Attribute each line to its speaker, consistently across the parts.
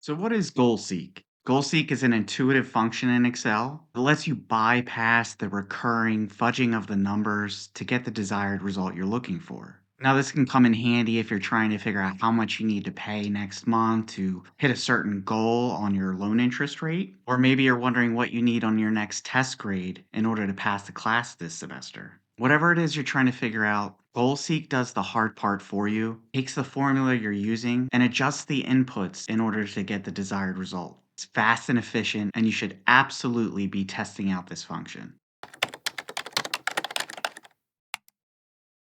Speaker 1: So, what is GoalSeek? GoalSeek is an intuitive function in Excel that lets you bypass the recurring fudging of the numbers to get the desired result you're looking for. Now, this can come in handy if you're trying to figure out how much you need to pay next month to hit a certain goal on your loan interest rate, or maybe you're wondering what you need on your next test grade in order to pass the class this semester. Whatever it is you're trying to figure out, GoalSeek does the hard part for you, takes the formula you're using, and adjusts the inputs in order to get the desired result. It's fast and efficient, and you should absolutely be testing out this function.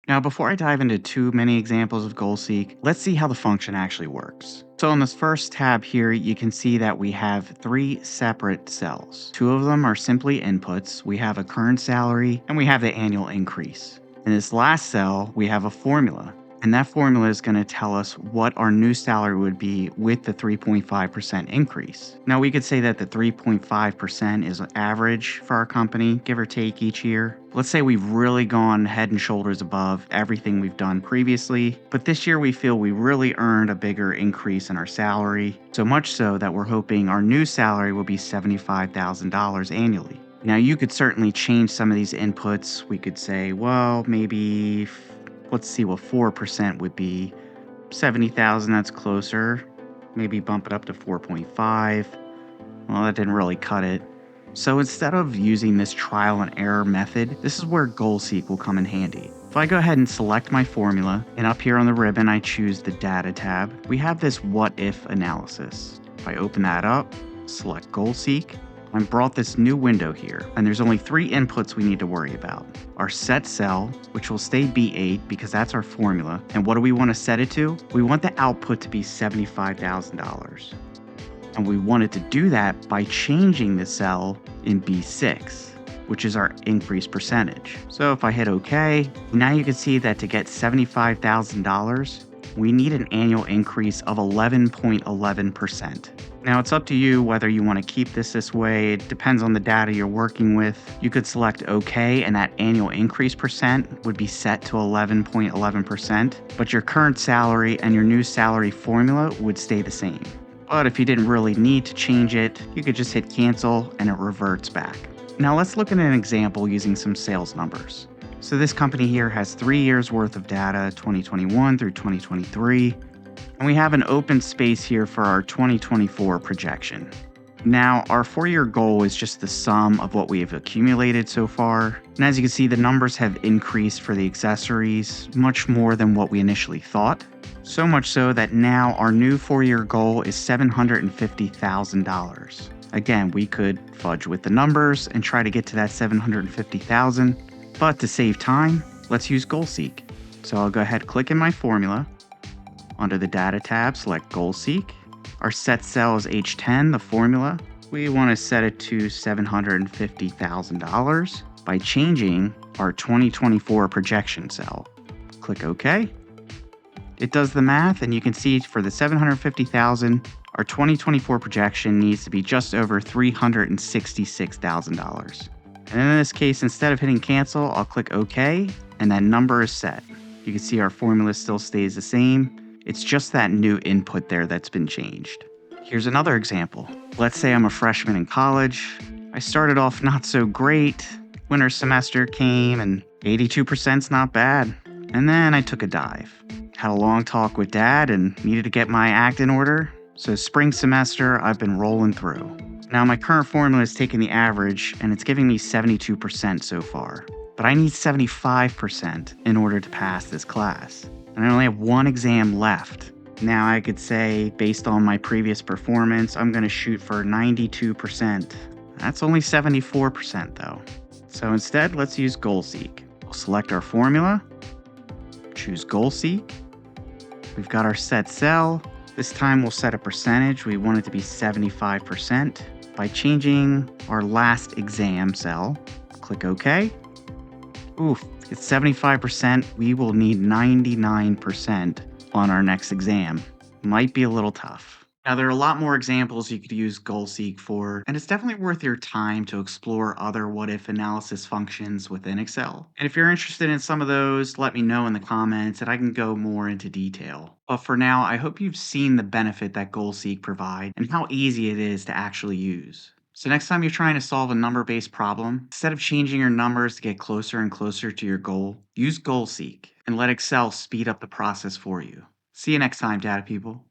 Speaker 1: Now, before I dive into too many examples of GoalSeek, let's see how the function actually works. So in this first tab here, you can see that we have three separate cells. Two of them are simply inputs. We have a current salary and we have the annual increase. In this last cell, we have a formula. And that formula is going to tell us what our new salary would be with the 3.5% increase. Now, we could say that the 3.5% is average for our company, give or take each year. Let's say we've really gone head and shoulders above everything we've done previously, but this year we feel we really earned a bigger increase in our salary, so much so that we're hoping our new salary will be $75,000 annually. Now, you could certainly change some of these inputs. We could say, well, maybe let's see what 4% would be. 70,000, that's closer. Maybe bump it up to 4.5. Well, that didn't really cut it. So instead of using this trial and error method, this is where GoalSeek will come in handy. If I go ahead and select my formula, and up here on the ribbon I choose the Data tab, we have this what if analysis. If I open that up, select GoalSeek, I'm brought this new window here, and there's only three inputs we need to worry about. Our set cell, which will stay B8 because that's our formula, and what do we want to set it to? We want the output to be $75,000. And we wanted to do that by changing the cell in B6, which is our increase percentage. So if I hit OK, now you can see that to get $75,000, we need an annual increase of 11.11%. Now it's up to you whether you want to keep this way. It depends on the data you're working with. You could select OK and that annual increase percent would be set to 11.11%, but your current salary and your new salary formula would stay the same. But if you didn't really need to change it, you could just hit cancel and it reverts back. Now let's look at an example using some sales numbers. So this company here has 3 years worth of data, 2021 through 2023. And we have an open space here for our 2024 projection. Now, our 4-year goal is just the sum of what we have accumulated so far. And as you can see, the numbers have increased for the accessories much more than what we initially thought. So much so that now our new 4-year goal is $750,000. Again, we could fudge with the numbers and try to get to that $750,000, but to save time, let's use GoalSeek. So I'll go ahead, click in my formula. Under the Data tab, select GoalSeek. Our set cell is H10, the formula. We want to set it to $750,000 by changing our 2024 projection cell. Click OK. It does the math, and you can see for the $750,000, our 2024 projection needs to be just over $366,000. And in this case, instead of hitting cancel, I'll click OK, and that number is set. You can see our formula still stays the same. It's just that new input there that's been changed. Here's another example. Let's say I'm a freshman in college. I started off not so great. Winter semester came and 82%'s not bad. And then I took a dive. Had a long talk with dad and needed to get my act in order. So spring semester, I've been rolling through. Now my current formula is taking the average and it's giving me 72% so far. But I need 75% in order to pass this class. And I only have one exam left. Now I could say, based on my previous performance, I'm going to shoot for 92%. That's only 74% though. So instead, let's use GoalSeek. We'll select our formula, choose GoalSeek. We've got our set cell. This time we'll set a percentage. We want it to be 75% by changing our last exam cell. Click OK. Oof, it's 75%. We will need 99% on our next exam. Might be a little tough. Now, there are a lot more examples you could use GoalSeek for, and it's definitely worth your time to explore other what if analysis functions within Excel. And if you're interested in some of those, let me know in the comments and I can go more into detail. But for now, I hope you've seen the benefit that GoalSeek provides and how easy it is to actually use. So, next time you're trying to solve a number based problem, instead of changing your numbers to get closer and closer to your goal, use GoalSeek and let Excel speed up the process for you. See you next time, data people.